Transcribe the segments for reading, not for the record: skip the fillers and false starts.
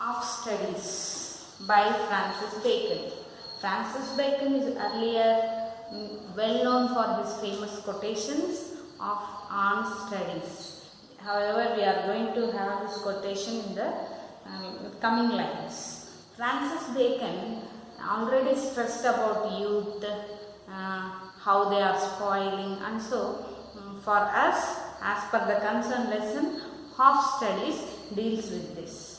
of Studies by Francis Bacon. Francis Bacon is earlier well known for his famous quotations on studies. However, we are going to have this quotation in the coming lines. Francis Bacon already stressed about youth, how they are spoiling, and so for us, as per the concerned lesson, half studies deals with this.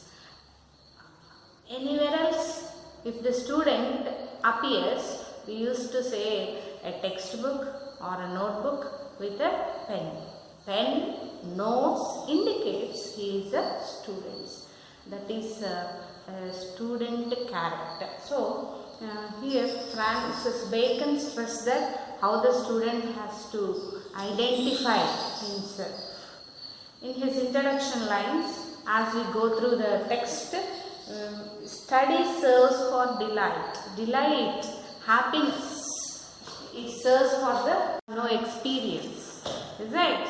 Anywhere else, if the student appears, we used to say a textbook or a notebook with a pen. Pen, notes indicates he is a student. That is a student character. So, here Francis Bacon stressed that how the student has to identify himself. In his introduction lines, as we go through the text, study serves for delight. Delight, happiness. It serves for the experience. Is it?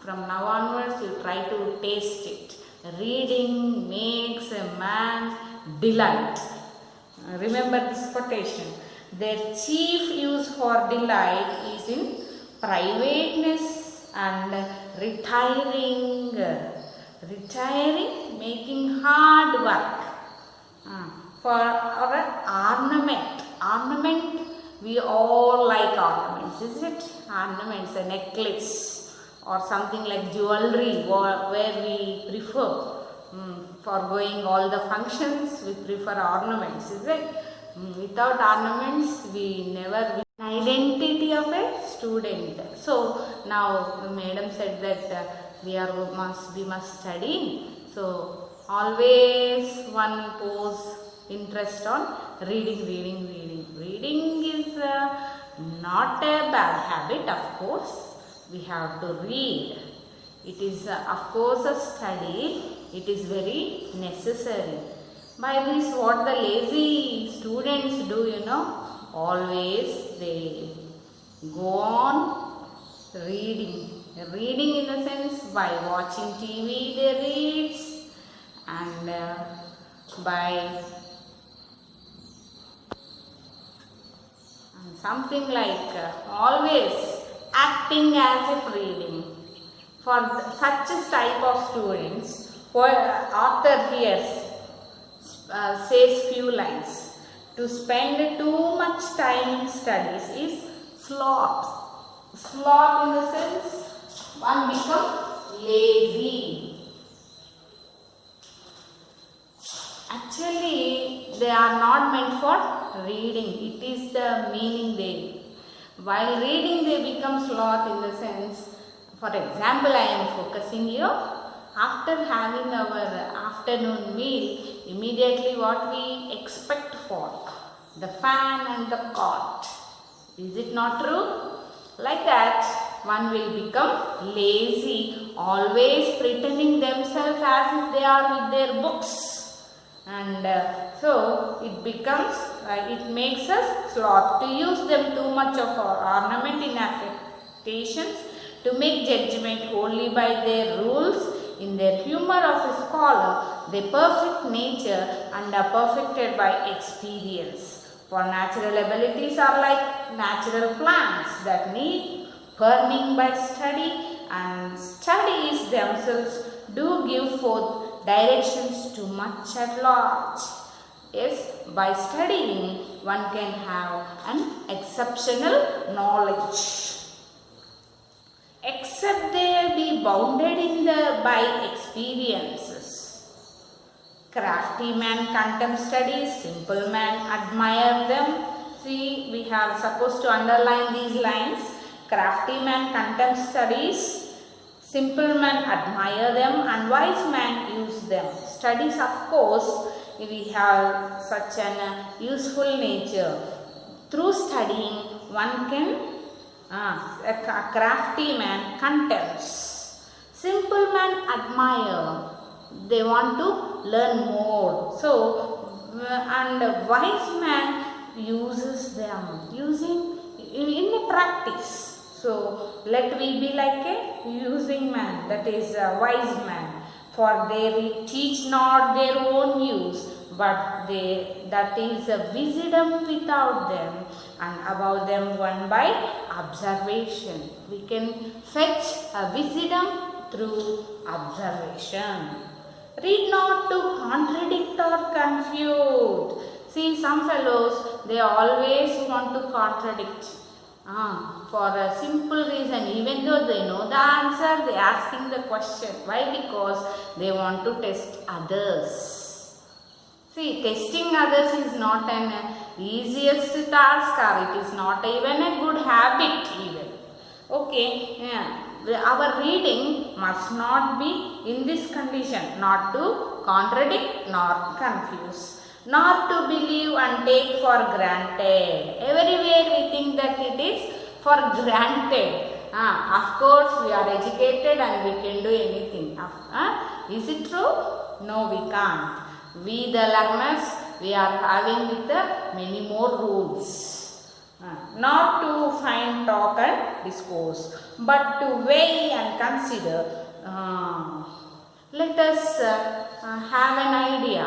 From now onwards, you try to taste it. Reading makes a man delight. Remember this quotation. Their chief use for delight is in privateness and retiring, making hard work. For ornament, we all like ornaments, is it? Ornaments, a necklace or something like jewelry where we prefer. For going all the functions, we prefer ornaments, is it? Without ornaments, we never identity of a student. So now the madam said that we must study. So always one pose interest on reading. Reading is not a bad habit, of course. We have to read. It is of course a study. It is very necessary. By this, what the lazy students do, always they go on reading. Reading in the sense by watching TV they read, and by something like always acting as if reading. For such a type of students, author here says few lines. To spend too much time in studies is sloth. Sloth in the sense one becomes lazy. Actually, they are not meant for reading. It is the meaning they. While reading, they become sloth in the sense. For example, I am focusing here. After having our afternoon meal, immediately what we expect for? The fan and the cot. Is it not true? Like that, one will become lazy, always pretending themselves as if they are with their books. And so, it makes us sloth. To use them too much of ornament in affectations, to make judgment only by their rules, in their humor of a scholar, they perfect nature and are perfected by experience. For natural abilities are like natural plants that need pruning by study, and studies themselves do give forth directions to much at large. Yes, by studying one can have an exceptional knowledge. Except they be bounded by experiences. Crafty man contempt studies, simple man admire them. See, we have supposed to underline these lines. Crafty man contempt studies, simple man admire them, and wise man use them. Studies, of course, we have such an useful nature. Through studying, one can a crafty man contempts. Simple man admire. They want to learn more. So, and a wise man uses them. Using in the practice. So, let we be like a using man. That is a wise man. For they teach not their own use, but that is a wisdom without them, and above them won by observation. We can fetch a wisdom through observation. Read not to contradict or confute. See, some fellows, they always want to contradict. For a simple reason, even though they know the answer, they are asking the question. Why? Because they want to test others. See, testing others is not an easiest task, or it is not even a good habit even. Okay, our reading must not be in this condition, not to contradict nor confuse, nor to believe and take for granted. Everywhere we think that it is for granted. Of course, we are educated and we can do anything. Is it true? No, we can't. We the learners, we are having with many more rules. Not to find, talk and discourse, but to weigh and consider. Let us have an idea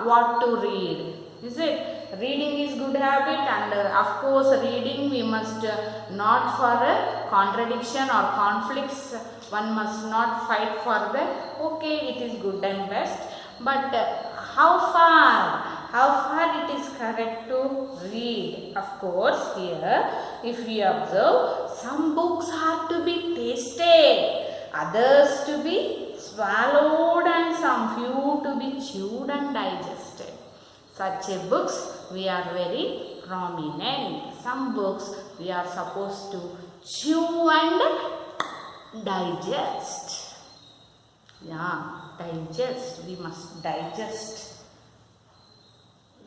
what to read. Is it? Reading is good habit, and of course reading we must not for a contradiction or conflicts. One must not fight for the, okay, it is good and best, but how far it is correct to read. Of course, here if we observe, some books are to be tasted, others to be swallowed, and some few to be chewed and digested. Such a books we are very prominent. Some books we are supposed to chew and digest. Digest. We must digest.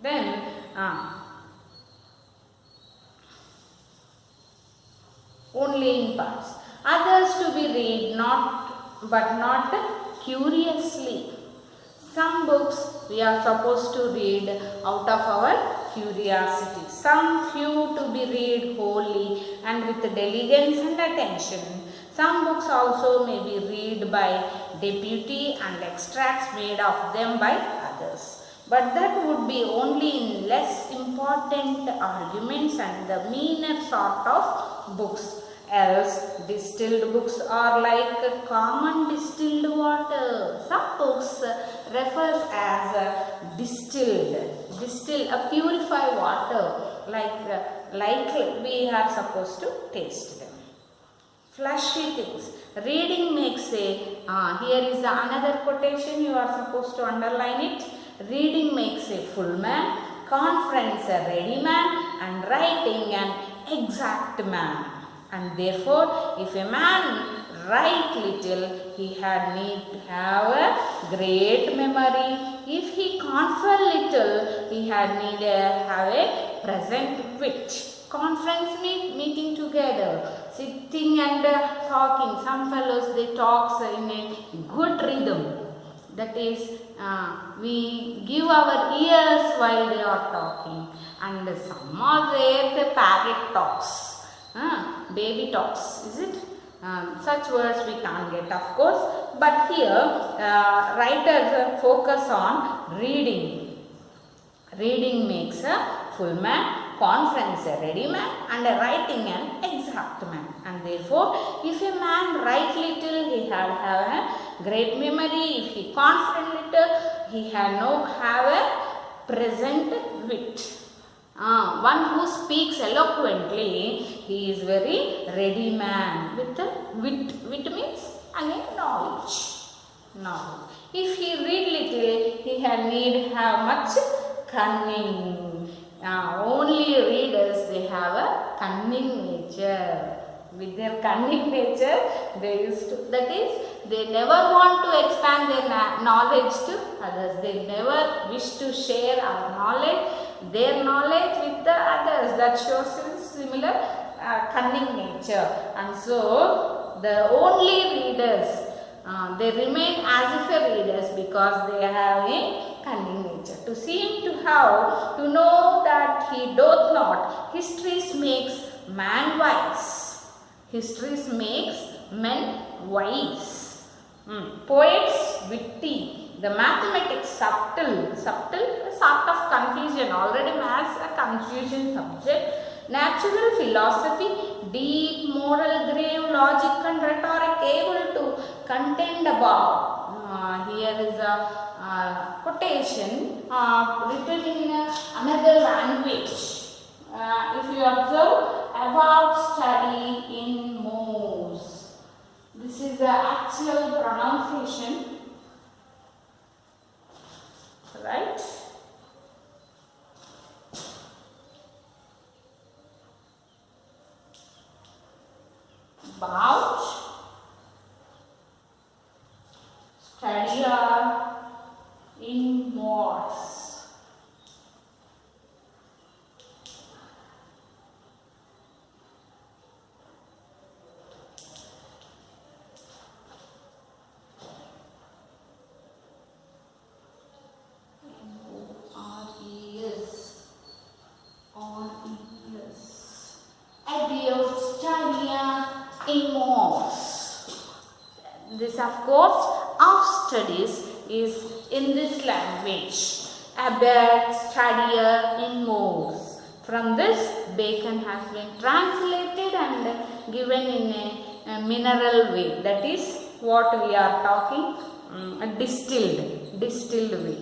Then only in parts. Others to be read, but not curiously. Some books we are supposed to read out of our curiosity. Some few to be read wholly and with diligence and attention. Some books also may be read by deputy and extracts made of them by others. But that would be only in less important arguments and the meaner sort of books. Else, distilled books are like common distilled water. Some books refers as distilled, a purified water, like we are supposed to taste them. Fleshy things. Reading makes here is another quotation, you are supposed to underline it. Reading makes a full man, conference a ready man, and writing an exact man. And therefore, if a man write little, he had need to have a great memory. If he confer little, he had need to have a present wit. Conference meeting together, sitting and talking. Some fellows, they talk in a good rhythm. That is, we give our ears while they are talking. And some are there, the parrot talks. Baby talks, is it? Such words we can't get, of course. But here, writers focus on reading. Reading makes a full man, conference a ready man, and a writing an exact man. And therefore, if a man write little, he had have a great memory. If he confer little, he had have a present wit. One who speaks eloquently, he is very ready man with wit. Wit means again knowledge. If he read little, he had need have much cunning. Only readers, they have a cunning nature. With their cunning nature, they used to, that is, they never want to expand their knowledge to others. They never wish to share our knowledge, their knowledge with the others. That shows similar cunning nature. And so, the only readers, they remain as if a readers because they have a cunning nature. To seem to have, to know that he doth not, histories makes man wise. Histories makes men wise. Poets witty, the mathematics subtle, sort of confusion, already maths a confusion subject, natural philosophy, deep moral, grave logic and rhetoric, able to contend about. Here is a quotation written in another language. If you observe, about study in moves. This is the actual pronunciation, right? About study in moves. This of course of studies is in this language. About studier in moves. From this, Bacon has been translated and given in a mineral way. That is what we are talking, a distilled way.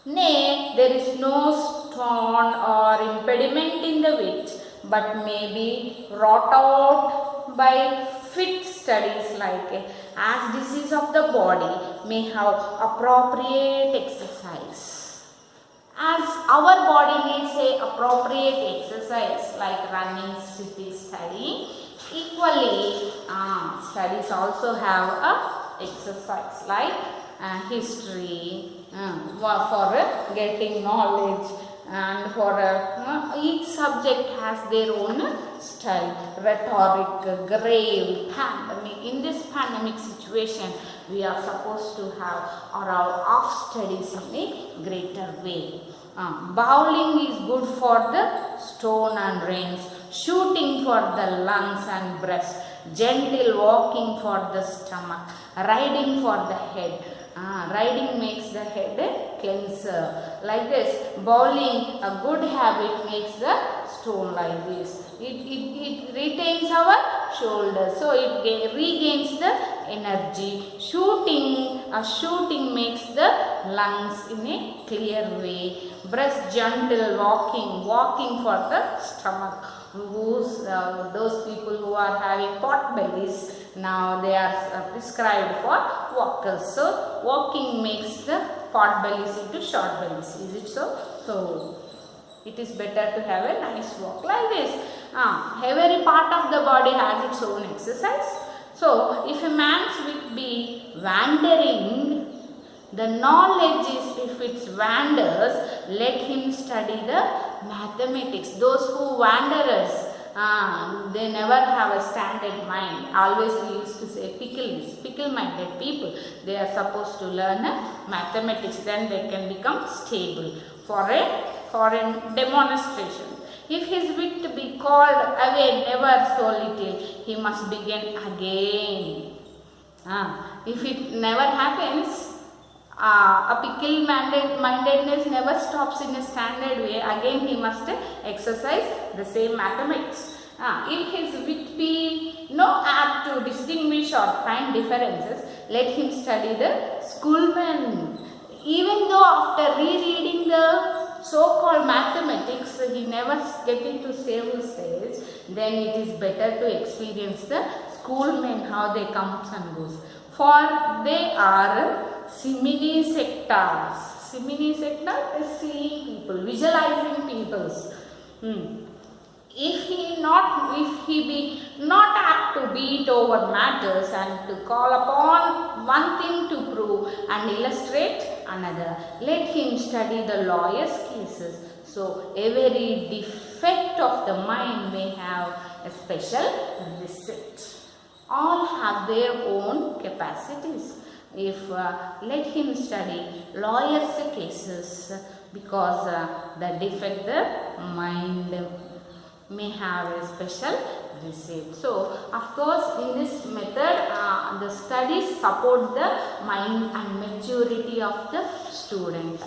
Nay, there is no stone or impediment in the wit, but may be wrought out by fit studies like as disease of the body may have appropriate exercise. As our body needs a appropriate exercise like running, sitting, studying, equally studies also have a exercise like history for getting knowledge, and for each subject has their own style, rhetoric, grave, pandemic. In this pandemic situation, we are supposed to have our off studies in a greater way. Bowling is good for the stone and reins, shooting for the lungs and breast, gentle walking for the stomach, riding for the head. Riding makes the head cleanser. Like this, bowling, a good habit, makes the stone like this. It retains our shoulders, so it regains the energy. Shooting makes the lungs in a clear way. Breast, gentle walking for the stomach. Those people who are having pot bellies, now they are prescribed for walkers. So walking makes the pot bellies into short bellies. Is it so? So it is better to have a nice walk like this. Every part of the body has its own exercise. So if a man's wit be wandering, the knowledge is, if it wanders, let him study the mathematics. Those who wanderers, they never have a standard mind. Always we used to say pickle-minded people. They are supposed to learn mathematics, then they can become stable. For a demonstration, if his wit be called away never so little, he must begin again. If it never happens, a pickle-mindedness never stops in a standard way. Again he must exercise the same mathematics. If his wit be no apt to distinguish or find differences, let him study the schoolman. Even though after rereading the so-called mathematics he never get into stable stage, then it is better to experience the schoolmen, how they comes and goes. For they are seminisectars. Seminisectars is seeing people, visualizing peoples. If he be not apt to beat over matters and to call upon one thing to prove and illustrate another, let him study the lawyer's cases. So every defect of the mind may have a special receipt. All have their own capacities. If let him study lawyer's cases, because the defect the mind may have a special received. So, of course, in this method, the studies support the mind and maturity of the student.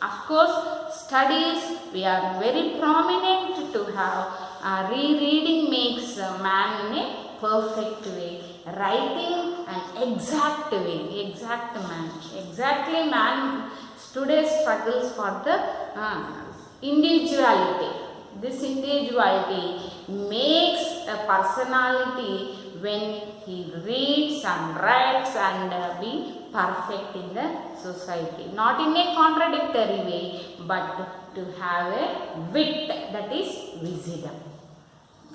Of course, studies, we are very prominent to have rereading makes a man in a perfect way. Writing an exact way, exact man. Exactly man today struggles for the individuality. This individuality makes a personality when he reads and writes and be perfect in the society. Not in a contradictory way, but to have a wit, that is wisdom.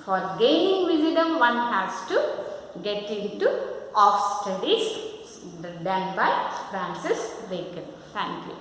For gaining wisdom, one has to get into off studies done by Francis Bacon. Thank you.